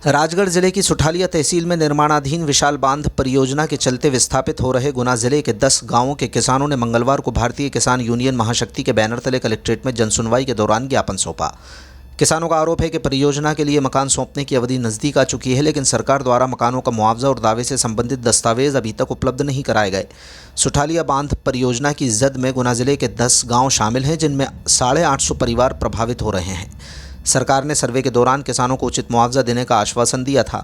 राजगढ़ जिले की सुठालिया तहसील में निर्माणाधीन विशाल बांध परियोजना के चलते विस्थापित हो रहे गुना जिले के 10 गांवों के किसानों ने मंगलवार को भारतीय किसान यूनियन महाशक्ति के बैनर तले कलेक्ट्रेट में जनसुनवाई के दौरान ज्ञापन सौंपा। किसानों का आरोप है कि परियोजना के लिए मकान सौंपने की अवधि नज़दीक आ चुकी है, लेकिन सरकार द्वारा मकानों का मुआवजा और दावे से संबंधित दस्तावेज अभी तक उपलब्ध नहीं कराए गए। सुठालिया बांध परियोजना की जद में गुना जिले के 10 गाँव शामिल हैं, जिनमें 850 परिवार प्रभावित हो रहे हैं। सरकार ने सर्वे के दौरान किसानों को उचित मुआवजा देने का आश्वासन दिया था।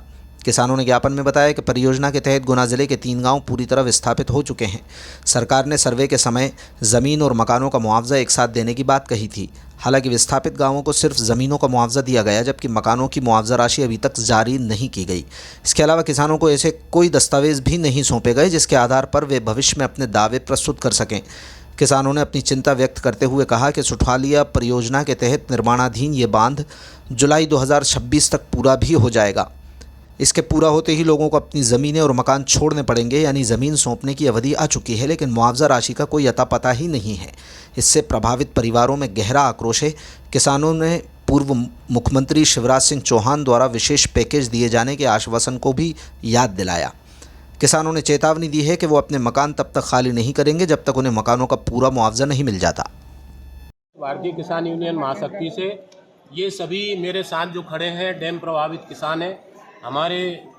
किसानों ने ज्ञापन में बताया कि परियोजना के तहत गुना जिले के 3 गांव पूरी तरह विस्थापित हो चुके हैं। सरकार ने सर्वे के समय ज़मीन और मकानों का मुआवजा एक साथ देने की बात कही थी। हालांकि विस्थापित गांवों को सिर्फ ज़मीनों का मुआवजा दिया गया, जबकि मकानों की मुआवजा राशि अभी तक जारी नहीं की गई। इसके अलावा किसानों को ऐसे कोई दस्तावेज भी नहीं सौंपे गए जिसके आधार पर वे भविष्य में अपने दावे प्रस्तुत कर सकें। किसानों ने अपनी चिंता व्यक्त करते हुए कहा कि सुठालिया परियोजना के तहत निर्माणाधीन ये बांध जुलाई 2026 तक पूरा भी हो जाएगा। इसके पूरा होते ही लोगों को अपनी ज़मीनें और मकान छोड़ने पड़ेंगे, यानी ज़मीन सौंपने की अवधि आ चुकी है, लेकिन मुआवजा राशि का कोई अता पता ही नहीं है। इससे प्रभावित परिवारों में गहरा आक्रोश है। किसानों ने पूर्व मुख्यमंत्री शिवराज सिंह चौहान द्वारा विशेष पैकेज दिए जाने के आश्वासन को भी याद दिलाया। किसानों ने चेतावनी दी है कि वो अपने मकान तब तक खाली नहीं करेंगे जब तक उन्हें मकानों का पूरा मुआवजा नहीं मिल जाता। भारतीय किसान यूनियन महाशक्ति से ये सभी मेरे साथ जो खड़े हैं डैम प्रभावित किसान हैं। हमारे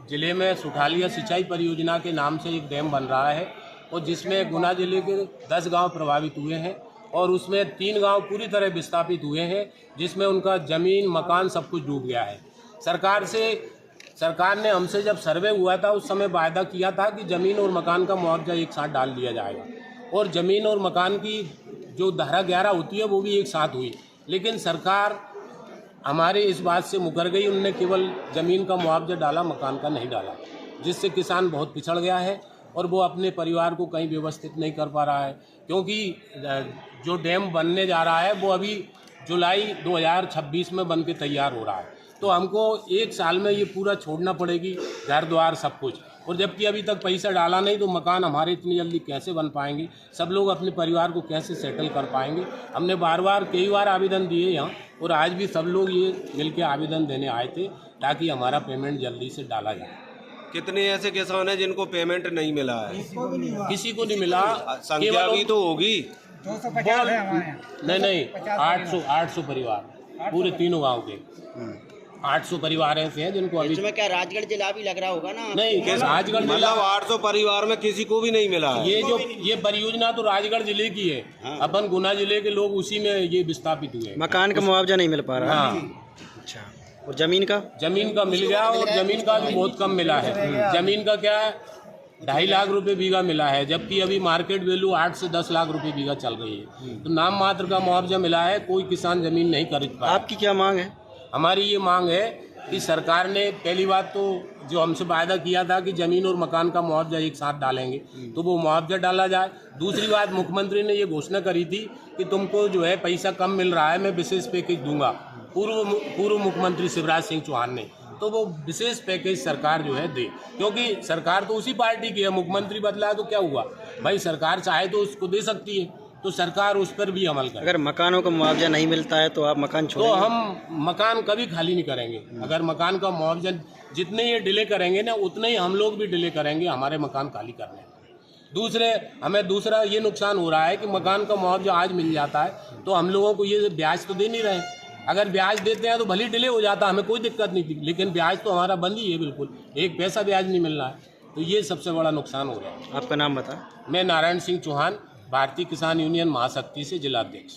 ज़िले में सुठालिया सिंचाई परियोजना के नाम से एक डैम बन रहा है और जिसमें गुना जिले के 10 गांव प्रभावित हुए हैं और उसमें 3 गांव पूरी तरह विस्थापित हुए हैं, जिसमें उनका ज़मीन मकान सब कुछ डूब गया है। सरकार ने हमसे जब सर्वे हुआ था उस समय वायदा किया था कि ज़मीन और मकान का मुआवजा एक साथ डाल दिया जाएगा और ज़मीन और मकान की जो धारा 11 होती है वो भी एक साथ हुई, लेकिन सरकार हमारे इस बात से मुकर गई। उन्होंने केवल ज़मीन का मुआवजा डाला, मकान का नहीं डाला, जिससे किसान बहुत पिछड़ गया है और वो अपने परिवार को कहीं व्यवस्थित नहीं कर पा रहा है, क्योंकि जो डैम बनने जा रहा है वो अभी जुलाई 2026 में बन के तैयार हो रहा है। तो हमको 1 साल में ये पूरा छोड़ना पड़ेगी, घर द्वार सब कुछ, और जबकि अभी तक पैसा डाला नहीं तो मकान हमारे इतनी जल्दी कैसे बन पाएंगे, सब लोग अपने परिवार को कैसे सेटल कर पाएंगे। हमने कई बार आवेदन दिए यहाँ, और आज भी सब लोग ये मिलके आवेदन देने आए थे ताकि हमारा पेमेंट जल्दी से डाला जाए। कितने ऐसे किसान हैं जिनको पेमेंट नहीं मिला है? किसी को नहीं मिला। संख्या भी तो होगी। 250 है हमारे यहाँ। नहीं 800 परिवार पूरे 3 गाँव के 800 परिवार ऐसे हैं जिनको अभी। इसमें क्या राजगढ़ जिला भी लग रहा होगा ना? नहीं, राजगढ़ जिला मतलब 800 परिवार में किसी को भी नहीं मिला है। ये परियोजना तो राजगढ़ जिले की है। हाँ। अपन गुना जिले के लोग उसी में ये विस्थापित हुए। मकान का मुआवजा नहीं मिल पा रहा। हाँ। अच्छा, और जमीन का मिल गया, और जमीन का भी बहुत कम मिला है। जमीन का क्या है, 2.5 लाख रुपए बीघा मिला है, जबकि अभी मार्केट वैल्यू 8 से 10 लाख रुपए बीघा चल रही है। तो नाम मात्र का मुआवजा मिला है, कोई किसान जमीन नहीं खरीद पाया। आपकी क्या मांग है? हमारी ये मांग है कि सरकार ने पहली बात तो जो हमसे वायदा किया था कि ज़मीन और मकान का मुआवजा एक साथ डालेंगे, तो वो मुआवजा डाला जाए। दूसरी बात, मुख्यमंत्री ने ये घोषणा करी थी कि तुमको जो है पैसा कम मिल रहा है, मैं विशेष पैकेज दूंगा, पूर्व मुख्यमंत्री शिवराज सिंह चौहान ने। तो वो विशेष पैकेज सरकार जो है दे, क्योंकि सरकार तो उसी पार्टी की है। मुख्यमंत्री बदला तो क्या हुआ भाई, सरकार चाहे तो उसको दे सकती है, तो सरकार उस पर भी अमल करे। अगर मकानों का मुआवजा नहीं मिलता है तो आप मकान छोड़ेंगे? तो हम मकान कभी खाली नहीं करेंगे। अगर मकान का मुआवजा जितने ये डिले करेंगे ना, उतने ही हम लोग भी डिले करेंगे हमारे मकान खाली करने। हमें दूसरा ये नुकसान हो रहा है कि मकान का मुआवजा आज मिल जाता है तो हम लोगों को ये ब्याज तो दे नहीं रहे। अगर ब्याज देते हैं तो भले डिले हो जाता, हमें कोई दिक्कत नहीं थी, लेकिन ब्याज तो हमारा बंद ही है, बिल्कुल 1 पैसा ब्याज नहीं मिल रहा है। तो ये सबसे बड़ा नुकसान हो रहा है। आपका नाम बता। मैं नारायण सिंह चौहान, भारतीय किसान यूनियन महाशक्ति से जिलाध्यक्ष।